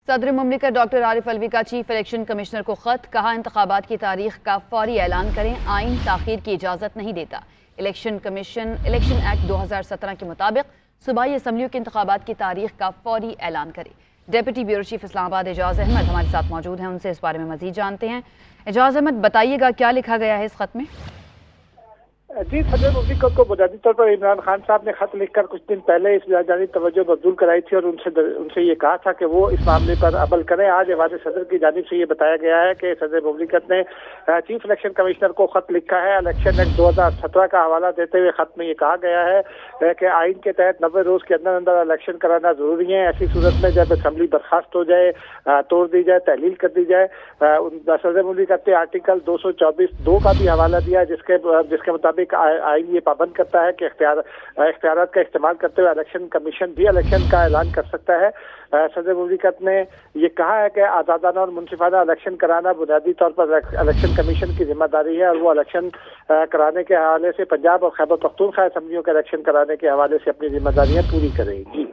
सदर मुमलिकत डॉक्टर आरिफ अलवी का chief election commissioner को खत, कहा इंतखाबात की तारीख का फौरी ऐलान करें, आइन ताखीर की इजाज़त नहीं देता। इलेक्शन कमीशन इलेक्शन एक्ट 2017 के मुताबिक सूबाई असम्बलियों के इंतखाबात की तारीख का फौरी ऐलान करे। Deputy bureau chief Islamabad Ejaz Ahmed हमारे साथ मौजूद हैं, उनसे इस बारे में मजीद जानते हैं। एजाज अहमद, बताइएगा क्या लिखा गया है इस खत में? जी, सदर मुमलिकत को बुनियादी तौर पर इमरान खान साहब ने खत लिखकर कुछ दिन पहले इस जानी तवज्जो मबजूल कराई थी और उनसे ये कहा था कि वो इस मामले पर अमल करें। आज एवाज़ सदर की जानिब से ये बताया गया है कि सदर मुमलिकत ने चीफ इलेक्शन कमिश्नर को खत लिखा है। इलेक्शन एक्ट 2017 का हवाला देते हुए खत में ये कहा गया है कि आइन के तहत 90 रोज के अंदर अंदर इलेक्शन कराना जरूरी है। ऐसी सूरत में जब असम्बली बर्खास्त हो जाए, तोड़ दी जाए, तहलील कर दी जाए, सदर मुमलिकत ने आर्टिकल 224(2) का भी हवाला दिया जिसके मुताबिक आइन ये पाबंद करता है कि इख्तियारात का इस्तेमाल करते हुए इलेक्शन कमीशन भी इलेक्शन का ऐलान कर सकता है। सदर मुमलिकत ने ये कहा है कि आज़ादाना और मुनसिफाना इलेक्शन कराना बुनियादी तौर पर इलेक्शन कमीशन की जिम्मेदारी है और वो इलेक्शन कराने के हवाले से पंजाब और खैबर पख्तूनख्वा असम्बलियों के इलेक्शन कराने के हवाले से अपनी जिम्मेदारियां पूरी करेगी।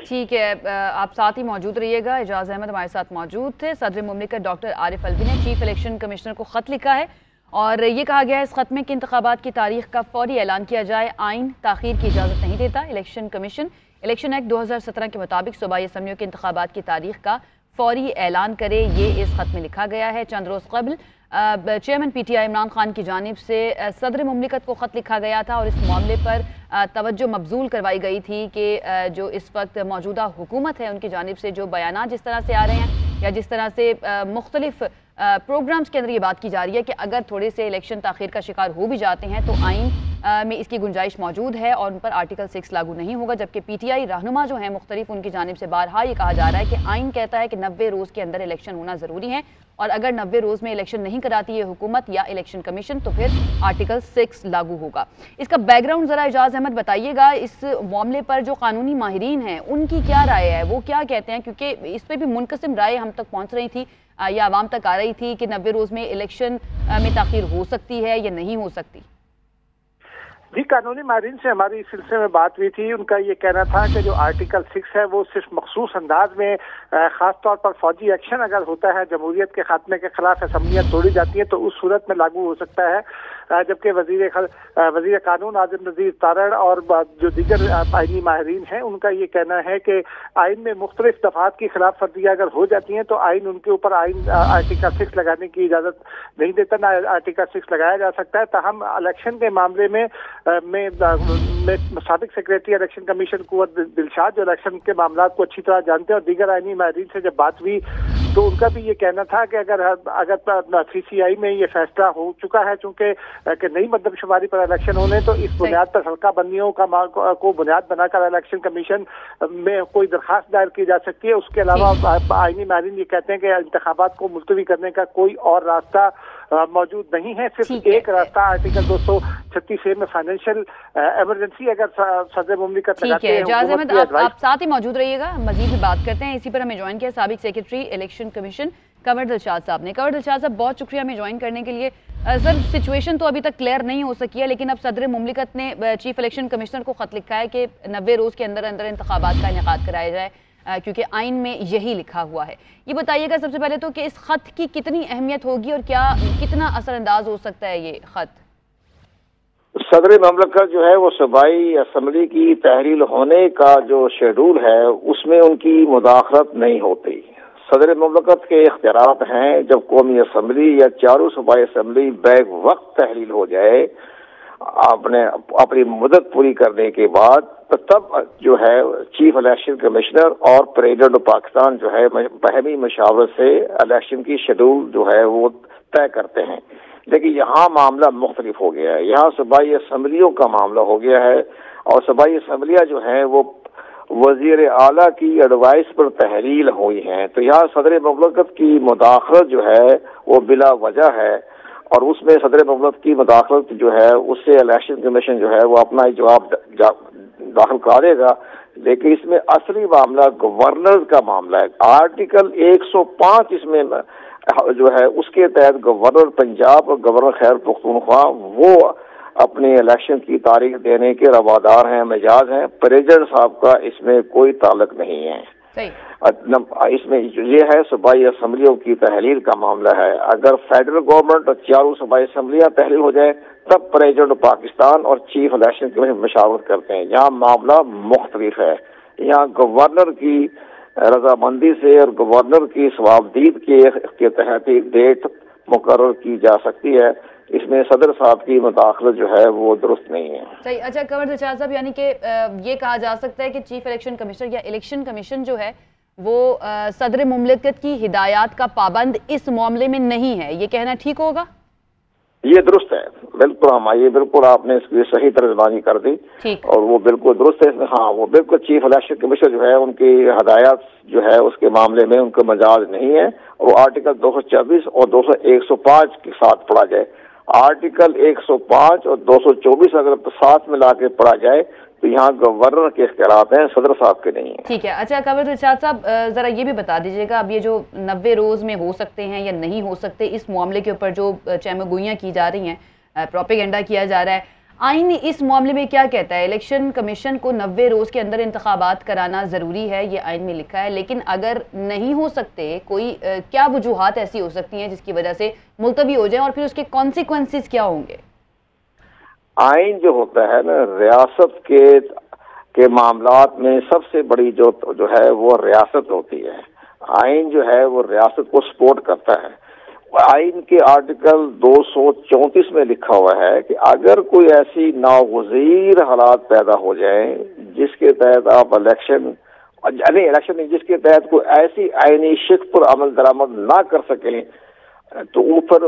ठीक है, आप साथ ही मौजूद रहिएगा। एजाज अहमद हमारे साथ मौजूद थे। सदर मुमलिकत डॉक्टर आरिफ अलवी ने चीफ इलेक्शन कमिश्नर को खत लिखा है और ये कहा गया है इस खत में कि इंतखाबात की तारीख का फौरी ऐलान किया जाए, आइन ताखीर की इजाज़त नहीं देता। इलेक्शन कमीशन इलेक्शन एक्ट 2017 के मुताबिक सूबाई असम्बलियों के इंतखाबात की तारीख का फौरी ऐलान करे, ये इस खत में लिखा गया है। चंद रोज़ कबल चेयरमैन PTI इमरान खान की जानिब से सदर मुमलिकत को ख़त लिखा गया था और इस मामले पर तवज्जो मबजूल करवाई गई थी कि जो इस वक्त मौजूदा हुकूमत है उनकी जानिब से जो बयानात जिस तरह से आ रहे हैं या जिस तरह से मुख्तलिफ प्रोग्राम्स के अंदर ये बात की जा रही है कि अगर थोड़े से इलेक्शन ताख़ीर का शिकार हो भी जाते हैं तो आइन में इसकी गुंजाइश मौजूद है और उन पर आर्टिकल 6 लागू नहीं होगा। जबकि PTI रहनुमा जो है मुख्तलिफ, उनकी जानिब से बारहा ये कहा जा रहा है कि आइन कहता है कि 90 रोज़ के अंदर इलेक्शन होना ज़रूरी है और अगर 90 रोज़ में इलेक्शन नहीं कराती है हुकूमत या इलेक्शन कमीशन तो फिर आर्टिकल 6 लागू होगा। इसका बैकग्राउंड ज़रा एजाज अहमद बताइएगा। इस मामले पर जो कानूनी माहिरीन हैं उनकी क्या राय है, वो क्या कहते हैं? क्योंकि इस पर भी मुनकसिम राय हम तक पहुँच रही थी या आवाम तक आ रही थी कि 90 रोज़ में इलेक्शन में ताख़ीर हो सकती है या नहीं हो सकती। जी, कानूनी माहिरीन से हमारी इस सिलसिले में बात हुई थी। उनका ये कहना था कि जो आर्टिकल 6 है वो सिर्फ मखसूस अंदाज में ख़ास तौर पर फौजी एक्शन अगर होता है, जमहूरियत के खात्मे के खिलाफ असम्बलियाँ तोड़ी जाती हैं तो उस सूरत में लागू हो सकता है। जबकि वज़ीर कानून आज़म नज़ीर तारड़ और जो दीगर आइनी माहिरीन हैं उनका ये कहना है कि आइन में मुख्तलिफ दफ़ात की खिलाफ वर्जियाँ अगर हो जाती हैं तो आइन उनके ऊपर आर्टिकल 6 लगाने की इजाज़त नहीं देता, ना आर्टिकल 6 लगाया जा सकता है। ताहम इलेक्शन के मामले में साबिक सेक्रेटरी इलेक्शन कमीशन कुंवर दिलशाद जो इलेक्शन के मामला को अच्छी तरह जानते हैं और दीगर आइनी माहिरीन से जब बात हुई तो उनका भी ये कहना था कि अगर CCI में ये फैसला हो चुका है चूँकि नई मरदमशुमारी पर इलेक्शन होने तो इस बुनियाद पर हल्का बंदियों को बुनियाद बनाकर इलेक्शन कमीशन में कोई दरखास्त दायर की जा सकती है। उसके अलावा आइनी माहिरीन ये कहते हैं कि इंतखाबात को मुलतवी करने का कोई और रास्ता मौजूद नहीं है, सिर्फ एक रास्ता आर्टिकल 236 में फाइनेंशियल इमरजेंसी अगर सदर मुमलिकत लगाते हैं। एजाज अहमद, आप साथ ही मौजूद रहिएगा, मजीद भी बात करते हैं। इसी पर हमें ज्वाइन किया साबिक secretary election commission Kanwar Dilshad साहब ने। कंवर दिलशाद साहब, बहुत शुक्रिया हमें ज्वाइन करने के लिए। सर, सिचुएशन तो अभी तक क्लियर नहीं हो सकी है लेकिन अब सदर मुमलिकत ने चीफ इलेक्शन कमिश्नर को खत लिखा है कि 90 रोज़ के अंदर अंदर इंतखाबात का इनेकाद कराया जाए क्योंकि आइन में यही लिखा हुआ है। ये बताइएगा सबसे पहले तो कि इस खत की कितनी अहमियत होगी और कितना असरअंदाज हो सकता है ये खत? सदर मुमलिकत जो है वो सूबाई असम्बली की तहरील होने का जो शेड्यूल है उसमें उनकी मुदाखलत नहीं होती। सदर मुमलिकत के इख्तियारात हैं, जब कौमी असम्बली या चारों सूबाई असम्बली बैक वक्त तहरील हो जाए अपनी मुद्दत पूरी करने के बाद तब जो है चीफ इलेक्शन कमिश्नर और प्रेसिडेंट ऑफ पाकिस्तान जो है बहमी मशावरत से इलेक्शन की शेड्यूल जो है वो तय करते हैं। लेकिन यहाँ मामला मुख्तलिफ हो गया है। यहाँ सूबाई असम्बलियों का मामला हो गया है और सूबाई असम्बलियाँ जो हैं वो वजीर आला की एडवाइस पर तहरील हुई हैं। तो यहाँ सदर मुमलिकत की मुदाखलत जो है वो बिला वजह है और उसमें सदर मुमलिकत की मुदाखलत जो है उससे इलेक्शन कमीशन जो है वो अपना जवाब दाखिल करेगा। लेकिन इसमें असली मामला गवर्नर का मामला है। आर्टिकल 105 इसमें जो है उसके तहत गवर्नर पंजाब और गवर्नर खैबर पख्तूनख्वा वो अपने इलेक्शन की तारीख देने के रवादार हैं, मिजाज हैं। प्रेसिडेंट साहब का इसमें कोई ताल्लुक नहीं है। اس میں یہ ہے صوبائی اسمبلیوں کی تحلیل کا معاملہ ہے. اگر فیڈرل گورنمنٹ اور چاروں صوبائی اسمبلیاں تحلیل ہو جائے تب پریزیڈنٹ پاکستان اور چیف الیکشن کمیشن مشاورت کرتے ہیں. یہاں معاملہ مختلف ہے. یہاں گورنر کی رضامندی سے اور گورنر کی ثوابدید کے تحت ڈیٹ مقرر کی جا سکتی ہے. اس میں صدر صاحب کی مداخلت جو ہے وہ درست نہیں ہے. صحیح. اچھا قمر دلشاد صاحب، یعنی کہ یہ کہا جا سکتا ہے کہ چیف الیکشن کمشنر یا الیکشن کمیشن جو ہے وہ صدر مملکت کی ہدایات کا پابند اس معاملے میں نہیں ہے، یہ کہنا ٹھیک ہوگا؟ یہ درست ہے، بالکل. بالکل آپ نے اس کی صحیح ترجمانی کر دی اور وہ بالکل درست ہے. ہاں، وہ بالکل چیف الیکشن کمیشنر جو ہے ان کی ہدایات جو ہے اس کے معاملے میں ان کا مجاز نہیں ہے. وہ آرٹیکل 224 اور 105 کے ساتھ پڑھا جائے. آرٹیکل 105 اور 224 اگر ساتھ ملا کے پڑھا جائے تو یہاں گورنر کے اختیارات ہیں، صدر صاحب کے نہیں ہیں. ٹھیک ہے. اچھا قمر دلشاد صاحب، ذرا یہ بھی بتا دیجیے گا، اب یہ جو 90 روز میں ہو سکتے ہیں یا نہیں ہو سکتے، اس معاملے کے اوپر جو چہمگوئیاں کی جا رہی ہیں، پروپیگنڈا کیا جا رہا ہے، آئین اس معاملے میں کیا کہتا ہے؟ الیکشن کمیشن کو 90 روز کے اندر انتخابات کرانا ضروری ہے، یہ آئین میں لکھا ہے، لیکن اگر نہیں ہو سکتے، کوئی کیا وجوہات ایسی ہو سکتی ہیں جس کی وجہ سے ملتوی ہو جائیں اور پھر اس کے کانسیکوینسز کیا ہوں گے؟ آئین جو ہوتا ہے نا، ریاست کے معاملات میں سب سے بڑی جو ہے وہ ریاست ہوتی ہے. آئین جو ہے وہ ریاست کو سپورٹ کرتا ہے. آئین کے آرٹیکل 234 میں لکھا ہوا ہے کہ اگر کوئی ایسی ناگزیر حالات پیدا ہو جائیں جس کے تحت آپ الیکشن جس کے تحت کوئی ایسی آئینی شق پر عمل درآمد نہ کر سکیں تو اوپر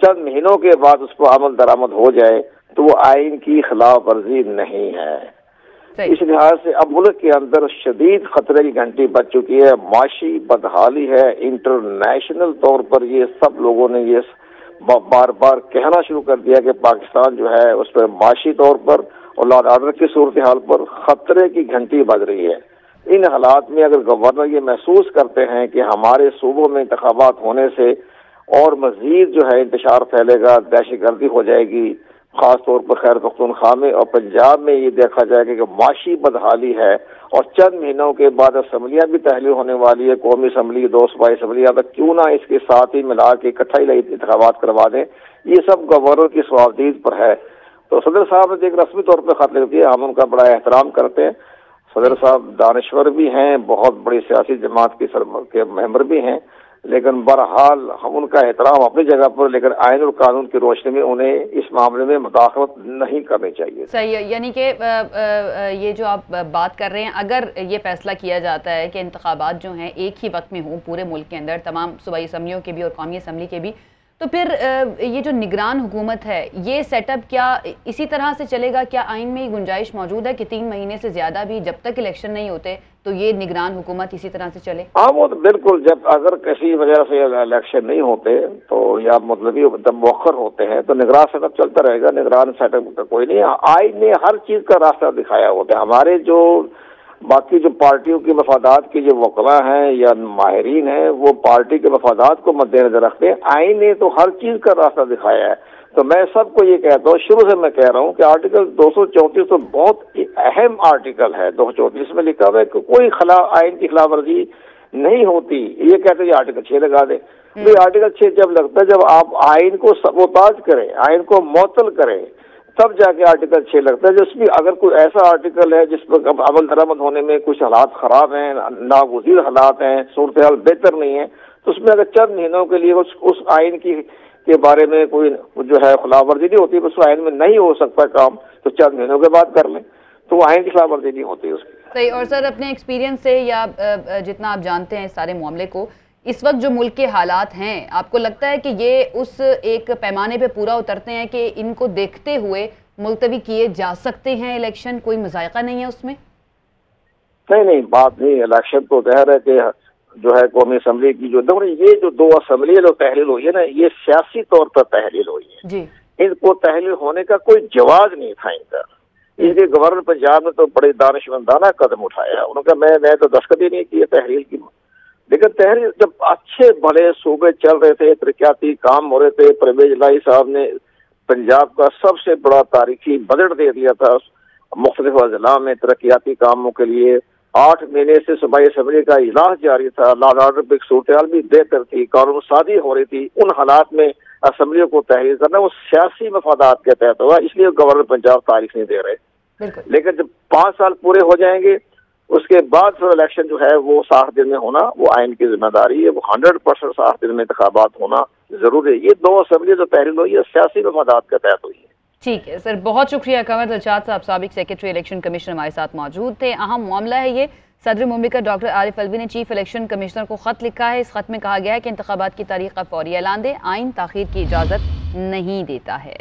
چند مہینوں کے بعد اس پر عمل درآمد ہو جائے تو وہ آئین کی خلاف ورزی نہیں ہے. اس لحاظ سے اب ملک کے اندر شدید خطرے کی گھنٹی بج چکی ہے. معاشی بدحالی ہے. انٹرنیشنل طور پر یہ سب لوگوں نے یہ بار بار کہنا شروع کر دیا کہ پاکستان جو ہے اس پر معاشی طور پر اور لا اینڈ آرڈر کی صورتحال پر خطرے کی گھنٹی بج رہی ہے. ان حالات میں اگر گورنر یہ محسوس کرتے ہیں کہ ہمارے صوبوں میں انتخابات ہونے سے اور مزید جو ہے انتشار پھیلے گا، دہشت گردی ہو جائے گی، خاص طور پر خیر پختونخوا میں اور پنجاب میں یہ دیکھا جائے گا کہ معاشی بدحالی ہے اور چند مہینوں کے بعد اسمبلیاں بھی تحلیل ہونے والی ہے، قومی اسمبلی، 2 صوبائی اسمبلیاں، تو کیوں نہ اس کے ساتھ ہی ملا کے اکٹھا ہی انتخابات کروا دیں. یہ سب گورنر کی ثوابدید پر ہے. تو صدر صاحب نے ایک رسمی طور پہ خط لکھ دیا. ہم ان کا بڑا احترام کرتے ہیں. صدر صاحب دانشور بھی ہیں، بہت بڑی سیاسی جماعت کے ممبر بھی ہیں، لیکن بہرحال ہم ان کا احترام اپنی جگہ پر، لیکن آئین اور قانون کی روشنی میں انہیں اس معاملے میں مداخلت نہیں کرنی چاہیے. صحیح ہے. یعنی کہ یہ جو آپ بات کر رہے ہیں، اگر یہ فیصلہ کیا جاتا ہے کہ انتخابات جو ہیں ایک ہی وقت میں ہوں پورے ملک کے اندر، تمام صوبائی اسمبلیوں کے بھی اور قومی اسمبلی کے بھی، تو پھر یہ جو نگران حکومت ہے یہ سیٹ اپ کیا اسی طرح سے چلے گا؟ کیا آئین میں یہ گنجائش موجود ہے کہ 3 مہینے سے زیادہ بھی جب تک الیکشن نہیں ہوتے تو یہ نگران حکومت اسی طرح سے چلے؟ ہاں، وہ تو بالکل، جب اگر کسی وجہ سے الیکشن نہیں ہوتے تو یا مطلبی جب مؤخر ہوتے ہیں تو نگران سیٹ اپ چلتا رہے گا. نگران سیٹ اپ کا کوئی نہیں. آئین نے ہر چیز کا راستہ دکھایا ہوتا ہے. ہمارے جو باقی جو پارٹیوں کے مفادات کے جو وکلاء ہیں یا ماہرین ہیں وہ پارٹی کے مفادات کو مد نظر رکھتے ہیں. آئین نے تو ہر چیز کا راستہ دکھایا ہے. تو میں سب کو یہ کہتا ہوں، شروع سے میں کہہ رہا ہوں کہ آرٹیکل 234 تو بہت اہم آرٹیکل ہے. 234 میں لکھا ہوا ہے کہ کوئی آئین کی خلاف ورزی نہیں ہوتی. یہ کہتے ہیں آرٹیکل 6 لگا دیں. آرٹیکل 6 جب لگتا ہے جب آپ آئین کو سبوتاج کریں، آئین کو معطل کریں، تب جا کے آرٹیکل 6 لگتا ہے. جس بھی اگر کوئی ایسا آرٹیکل ہے جس پر عمل درآمد ہونے میں کچھ حالات خراب ہیں، ناگزیر حالات ہیں، صورتحال بہتر نہیں ہے، تو اس میں اگر چند مہینوں کے لیے اس آئین کے بارے میں کوئی جو ہے خلاف ورزی نہیں ہوتی، اس آئین میں نہیں ہو سکتا کام، تو چند مہینوں کے بعد کر لیں تو وہ آئین کی خلاف ورزی نہیں ہوتی اس کی. صحیح. اور سر اپنے ایکسپیرینس سے یا جتنا آپ جانتے ہیں اس سارے معاملے کو، اس وقت جو ملک کے حالات ہیں، آپ کو لگتا ہے کہ یہ اس ایک پیمانے پہ پورا اترتے ہیں کہ ان کو دیکھتے ہوئے ملتوی کیے جا سکتے ہیں الیکشن؟ کوئی مذائقہ نہیں ہے اس میں؟ نہیں، بات نہیں. الیکشن تو ظاہر ہے کہ جو ہے قومی اسمبلی کی جو یہ جو 2 اسمبلی جو تحلیل ہوئی ہے نا، یہ سیاسی طور پر تحلیل ہوئی ہے جی. ان کو تحلیل ہونے کا کوئی جواز نہیں تھا ان کا. اس کے گورنر پنجاب نے تو بڑے دانشمندانہ قدم اٹھایا. انہوں نے کہا میں تو دستخط ہی نہیں کیے تحلیل کی. لیکن تحریر جب اچھے بڑے صوبے چل رہے تھے، ترقیاتی کام ہو رہے تھے، پرویز الہی صاحب نے پنجاب کا سب سے بڑا تاریخی بجٹ دے دیا تھا مختلف اضلاع میں ترقیاتی کاموں کے لیے. 8 महीने से सूबाई असम्बली का इजलास जारी था, लॉ एंड ऑर्डर पे सूरत भी बेहतर थी, कानून साजी हो रही थी। उन हालात में असम्बली को तहरीर करना वो सियासी मफादात के तहत हुआ, इसलिए गवर्नर पंजाब तारीख नहीं दे रहे। लेकिन जब 5 साल पूरे हो जाएंगे उसके बाद फिर इलेक्शन जो है वो 60 दिन में होना वो आइन की जिम्मेदारी है, वो 100% 60 दिन में इंतखाबात होना जरूरी है। ये 2 असम्बली जो तहरीर हुई है सियासी मफादात के तहत हुई है। ठीक है सर, बहुत शुक्रिया। कमर दिलशाद साहब, साबिक सेक्रेटरी इलेक्शन कमीशन हमारे साथ मौजूद थे। अहम मामला है ये। सदर मुमलिकत डॉक्टर आरिफ अलवी ने चीफ इलेक्शन कमिश्नर को खत लिखा है। इस खत में कहा गया है कि इंतखाबात की तारीख का फौरी ऐलान दे, आइन ताखीर की इजाज़त नहीं देता है।